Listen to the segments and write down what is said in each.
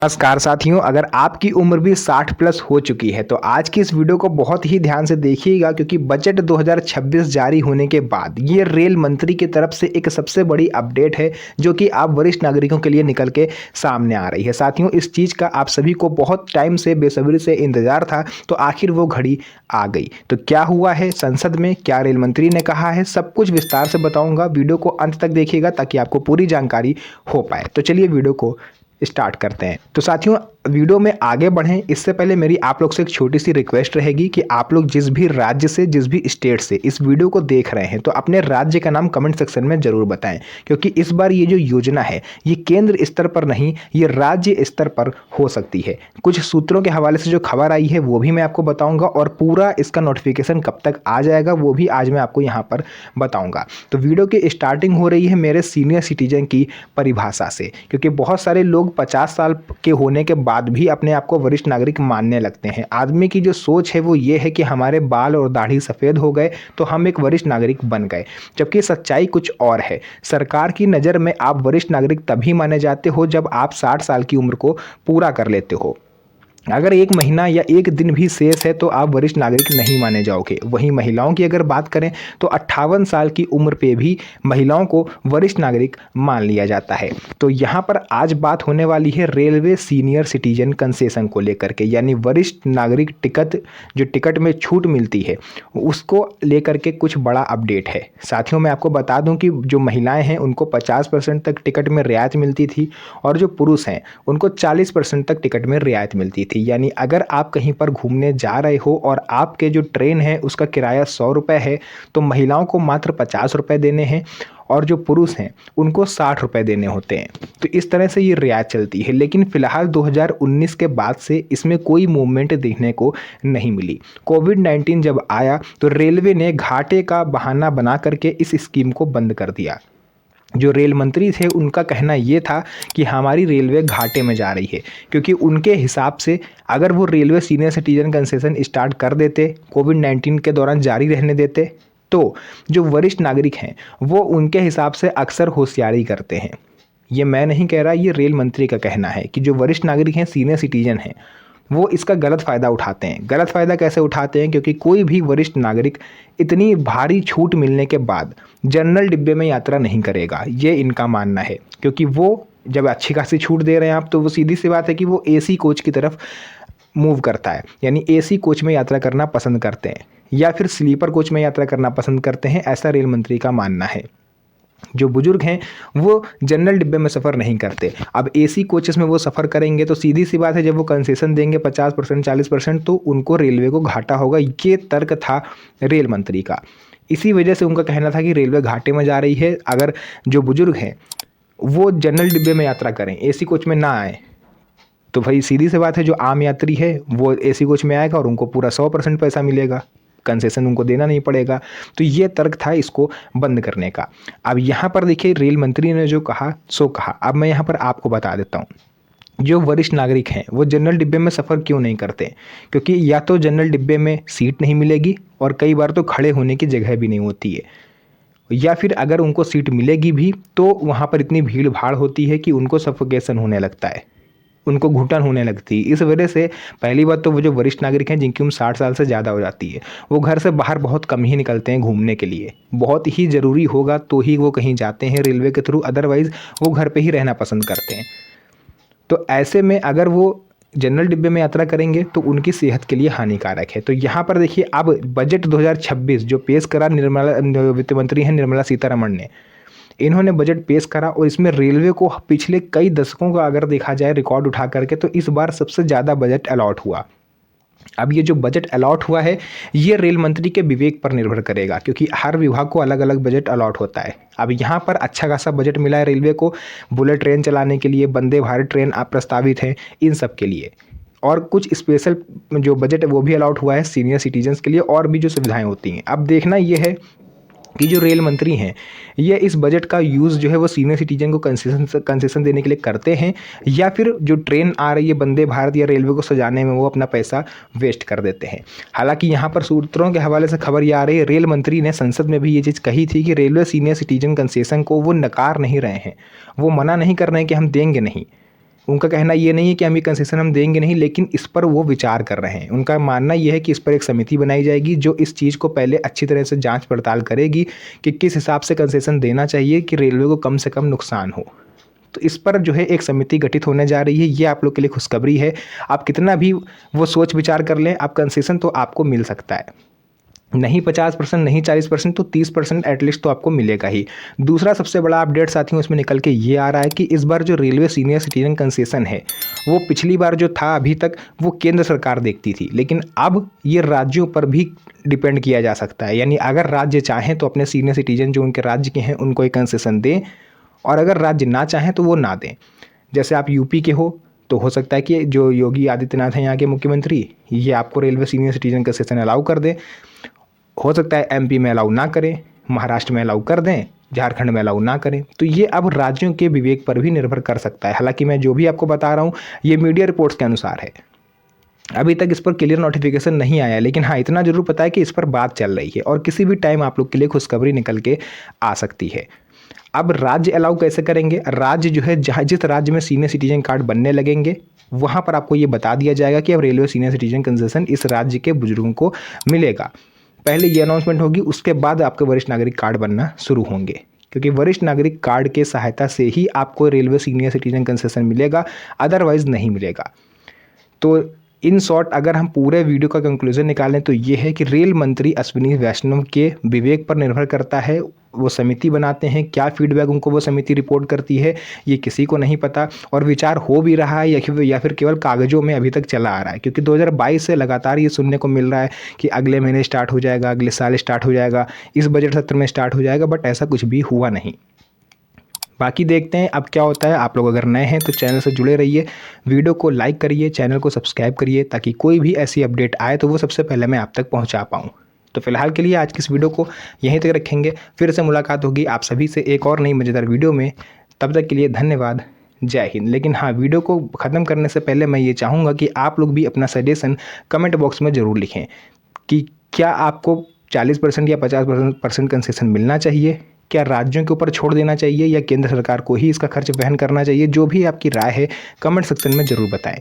नमस्कार साथियों, अगर आपकी उम्र भी 60 प्लस हो चुकी है तो आज की इस वीडियो को बहुत ही ध्यान से देखिएगा क्योंकि बजट 2026 जारी होने के बाद ये रेल मंत्री की तरफ से एक सबसे बड़ी अपडेट है जो कि आप वरिष्ठ नागरिकों के लिए निकल के सामने आ रही है। साथियों, इस चीज़ का आप सभी को बहुत टाइम से बेसब्री से इंतजार था, तो आखिर वो घड़ी आ गई। तो क्या हुआ है संसद में, क्या रेल मंत्री ने कहा है, सब कुछ विस्तार से बताऊंगा। वीडियो को अंत तक देखिएगा ताकि आपको पूरी जानकारी हो पाए। तो चलिए वीडियो को स्टार्ट करते हैं। तो साथियों, वीडियो में आगे बढ़ें इससे पहले मेरी आप लोग से एक छोटी सी रिक्वेस्ट रहेगी कि आप लोग जिस भी राज्य से, जिस भी स्टेट से इस वीडियो को देख रहे हैं तो अपने राज्य का नाम कमेंट सेक्शन में जरूर बताएं, क्योंकि इस बार ये जो योजना है ये केंद्र स्तर पर नहीं, ये राज्य स्तर पर हो सकती है। कुछ सूत्रों के हवाले से जो खबर आई है वो भी मैं आपको बताऊंगा और पूरा इसका नोटिफिकेशन कब तक आ जाएगा वो भी आज मैं आपको यहाँ पर बताऊंगा। तो वीडियो की स्टार्टिंग हो रही है मेरे सीनियर सिटीजन की परिभाषा से, क्योंकि बहुत सारे लोग 50 साल के होने के बाद भी अपने आप को वरिष्ठ नागरिक मानने लगते हैं। आदमी की जो सोच है वो ये है कि हमारे बाल और दाढ़ी सफ़ेद हो गए तो हम एक वरिष्ठ नागरिक बन गए, जबकि सच्चाई कुछ और है। सरकार की नज़र में आप वरिष्ठ नागरिक तभी माने जाते हो जब आप 60 साल की उम्र को पूरा कर लेते हो। अगर एक महीना या एक दिन भी शेष है तो आप वरिष्ठ नागरिक नहीं माने जाओगे। वहीं महिलाओं की अगर बात करें तो 58 साल की उम्र पे भी महिलाओं को वरिष्ठ नागरिक मान लिया जाता है। तो यहाँ पर आज बात होने वाली है रेलवे सीनियर सिटीजन कंसेशन को लेकर के, यानी वरिष्ठ नागरिक टिकट, जो टिकट में छूट मिलती है उसको लेकर के कुछ बड़ा अपडेट है। साथियों, मैं आपको बता दूं कि जो महिलाएं हैं उनको 50% तक टिकट में रियायत मिलती थी और जो पुरुष हैं उनको 40% तक टिकट में रियायत मिलती थी। यानी अगर आप कहीं पर घूमने जा रहे हो और आपके जो ट्रेन है उसका किराया 100 रुपये है तो महिलाओं को मात्र 50 रुपये देने हैं और जो पुरुष हैं उनको 60 रुपये देने होते हैं। तो इस तरह से ये रियायत चलती है, लेकिन फिलहाल 2019 के बाद से इसमें कोई मूवमेंट देखने को नहीं मिली। कोविड-19 जब आया तो रेलवे ने घाटे का बहाना बना करके इस स्कीम को बंद कर दिया। जो रेल मंत्री थे उनका कहना ये था कि हमारी रेलवे घाटे में जा रही है, क्योंकि उनके हिसाब से अगर वो railway senior citizen concession start कर देते, कोविड-19 के दौरान जारी रहने देते, तो जो वरिष्ठ नागरिक हैं वो उनके हिसाब से अक्सर होशियारी करते हैं। ये मैं नहीं कह रहा, ये रेल मंत्री का कहना है कि जो वरिष्ठ नागरिक हैं, सीनियर सिटीजन हैं, वो इसका गलत फ़ायदा उठाते हैं। गलत फ़ायदा कैसे उठाते हैं? क्योंकि कोई भी वरिष्ठ नागरिक इतनी भारी छूट मिलने के बाद जनरल डिब्बे में यात्रा नहीं करेगा, ये इनका मानना है। क्योंकि वो जब अच्छी खासी छूट दे रहे हैं आप, तो वो सीधी सी बात है कि वो एसी कोच की तरफ मूव करता है, यानी एसी कोच में यात्रा करना पसंद करते हैं या फिर स्लीपर कोच में यात्रा करना पसंद करते हैं, ऐसा रेल मंत्री का मानना है। जो बुजुर्ग हैं वो जनरल डिब्बे में सफ़र नहीं करते। अब एसी कोचेस में वो सफ़र करेंगे तो सीधी सी बात है, जब वो कंसेशन देंगे 50% 40% तो उनको रेलवे को घाटा होगा। ये तर्क था रेल मंत्री का। इसी वजह से उनका कहना था कि रेलवे घाटे में जा रही है अगर जो बुजुर्ग हैं वो जनरल डिब्बे में यात्रा करें, एसी कोच में ना आए। तो भाई सीधी सी बात है, जो आम यात्री है वो एसी कोच में आएगा और उनको पूरा 100% पैसा मिलेगा, कंसेशन उनको देना नहीं पड़ेगा। तो ये तर्क था इसको बंद करने का। अब यहाँ पर देखिए रेल मंत्री ने जो कहा सो कहा। अब मैं यहाँ पर आपको बता देता हूँ, जो वरिष्ठ नागरिक हैं वो जनरल डिब्बे में सफ़र क्यों नहीं करते? क्योंकि या तो जनरल डिब्बे में सीट नहीं मिलेगी और कई बार तो खड़े होने की जगह भी नहीं होती है, या फिर अगर उनको सीट मिलेगी भी तो वहाँ पर इतनी भीड़ भाड़ होती है कि उनको सफोकेशन होने लगता है, उनको घुटन होने लगती है। इस वजह से पहली बात तो वो जो वरिष्ठ नागरिक हैं जिनकी उम्र 60 साल से ज़्यादा हो जाती है वो घर से बाहर बहुत कम ही निकलते हैं घूमने के लिए। बहुत ही ज़रूरी होगा तो ही वो कहीं जाते हैं रेलवे के थ्रू, अदरवाइज़ वो घर पे ही रहना पसंद करते हैं। तो ऐसे में अगर वो जनरल डिब्बे में यात्रा करेंगे तो उनकी सेहत के लिए हानिकारक है। तो यहाँ पर देखिए, अब बजट 2026 जो पेश करा वित्त मंत्री हैं निर्मला सीतारमण ने, इन्होंने बजट पेश करा और इसमें रेलवे को पिछले कई दशकों का अगर देखा जाए रिकॉर्ड उठा करके तो इस बार सबसे ज़्यादा बजट अलॉट हुआ। अब ये जो बजट अलॉट हुआ है ये रेल मंत्री के विवेक पर निर्भर करेगा, क्योंकि हर विभाग को अलग अलग बजट अलॉट होता है। अब यहाँ पर अच्छा खासा बजट मिला है रेलवे को, बुलेट ट्रेन चलाने के लिए, वंदे भारत ट्रेन आप प्रस्तावित है इन सब के लिए, और कुछ स्पेशल जो बजट है वो भी अलॉट हुआ है सीनियर सिटीजन्स के लिए, और भी जो सुविधाएँ होती हैं। अब देखना ये है कि जो रेल मंत्री हैं ये इस बजट का यूज़ जो है वो सीनियर सिटीजन को कंसेशन देने के लिए करते हैं, या फिर जो ट्रेन आ रही है वंदे भारत या रेलवे को सजाने में वो अपना पैसा वेस्ट कर देते हैं। हालांकि यहाँ पर सूत्रों के हवाले से खबर ये आ रही है, रेल मंत्री ने संसद में भी ये चीज़ कही थी कि रेलवे सीनियर सिटीजन कंसेशन को वो नकार नहीं रहे हैं, वो मना नहीं कर रहे हैं कि हम देंगे नहीं। उनका कहना ये नहीं है कि हम ये कंसेशन हम देंगे नहीं, लेकिन इस पर वो विचार कर रहे हैं। उनका मानना ये है कि इस पर एक समिति बनाई जाएगी जो इस चीज़ को पहले अच्छी तरह से जांच पड़ताल करेगी कि किस हिसाब से कंसेशन देना चाहिए कि रेलवे को कम से कम नुकसान हो। तो इस पर जो है एक समिति गठित होने जा रही है। ये आप लोग के लिए खुशखबरी है। आप कितना भी वो सोच विचार कर लें, आप कंसेशन तो आपको मिल सकता है, नहीं 50%, नहीं 40%, तो 30% एटलीस्ट तो आपको मिलेगा ही। दूसरा सबसे बड़ा अपडेट साथियों इसमें निकल के ये आ रहा है कि इस बार जो रेलवे सीनियर सिटीजन कंसेशन है वो पिछली बार जो था अभी तक वो केंद्र सरकार देखती थी, लेकिन अब ये राज्यों पर भी डिपेंड किया जा सकता है। यानी अगर राज्य चाहें तो अपने सीनियर सिटीजन जो उनके राज्य के हैं उनको एक कंसेशन दें, और अगर राज्य ना चाहें तो वो ना दें। जैसे आप यूपी के हो तो हो सकता है कि जो योगी आदित्यनाथ हैं यहाँ के मुख्यमंत्री, ये आपको railway senior citizen concession allow कर दें। हो सकता है एमपी में अलाउ ना करें, महाराष्ट्र में अलाउ कर दें, झारखंड में अलाउ ना करें। तो ये अब राज्यों के विवेक पर भी निर्भर कर सकता है। हालांकि मैं जो भी आपको बता रहा हूँ ये मीडिया रिपोर्ट्स के अनुसार है, अभी तक इस पर क्लियर नोटिफिकेशन नहीं आया, लेकिन हाँ इतना जरूर पता है कि इस पर बात चल रही है और किसी भी टाइम आप लोग के लिए खुशखबरी निकल के आ सकती है। अब राज्य अलाउ कैसे करेंगे? राज्य जो है जहाँ जिस राज्य में सीनियर सिटीजन कार्ड बनने लगेंगे वहाँ पर आपको ये बता दिया जाएगा कि अब रेलवे सीनियर सिटीजन कंसेशन इस राज्य के बुजुर्गों को मिलेगा। पहले ये अनाउंसमेंट होगी, उसके बाद आपके वरिष्ठ नागरिक कार्ड बनना शुरू होंगे, क्योंकि वरिष्ठ नागरिक कार्ड के सहायता से ही आपको रेलवे सीनियर सिटीजन कंसेशन मिलेगा, अदरवाइज नहीं मिलेगा। तो इन शॉर्ट अगर हम पूरे वीडियो का कंक्लूजन निकालें तो ये है कि रेल मंत्री अश्विनी वैष्णव के विवेक पर निर्भर करता है। वो समिति बनाते हैं, क्या फीडबैक उनको वो समिति रिपोर्ट करती है ये किसी को नहीं पता, और विचार हो भी रहा है या फिर केवल कागज़ों में अभी तक चला आ रहा है। क्योंकि 2022 से लगातार ये सुनने को मिल रहा है कि अगले महीने स्टार्ट हो जाएगा, अगले साल स्टार्ट हो जाएगा, इस बजट सत्र में स्टार्ट हो जाएगा, बट ऐसा कुछ भी हुआ नहीं। बाकी देखते हैं अब क्या होता है। आप लोग अगर नए हैं तो चैनल से जुड़े रहिए, वीडियो को लाइक करिए, चैनल को सब्सक्राइब करिए, ताकि कोई भी ऐसी अपडेट आए तो वो सबसे पहले मैं आप तक पहुंचा पाऊं। तो फिलहाल के लिए आज की इस वीडियो को यहीं तक रखेंगे, फिर से मुलाकात होगी आप सभी से एक और नई मज़ेदार वीडियो में। तब तक के लिए धन्यवाद, जय हिंद। लेकिन हाँ, वीडियो को ख़त्म करने से पहले मैं ये चाहूँगा कि आप लोग भी अपना सजेशन कमेंट बॉक्स में ज़रूर लिखें कि क्या आपको 40% या 50% कंसेशन मिलना चाहिए, क्या राज्यों के ऊपर छोड़ देना चाहिए या केंद्र सरकार को ही इसका खर्च वहन करना चाहिए। जो भी आपकी राय है कमेंट सेक्शन में ज़रूर बताएं।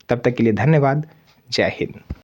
तब तक के लिए धन्यवाद, जय हिंद।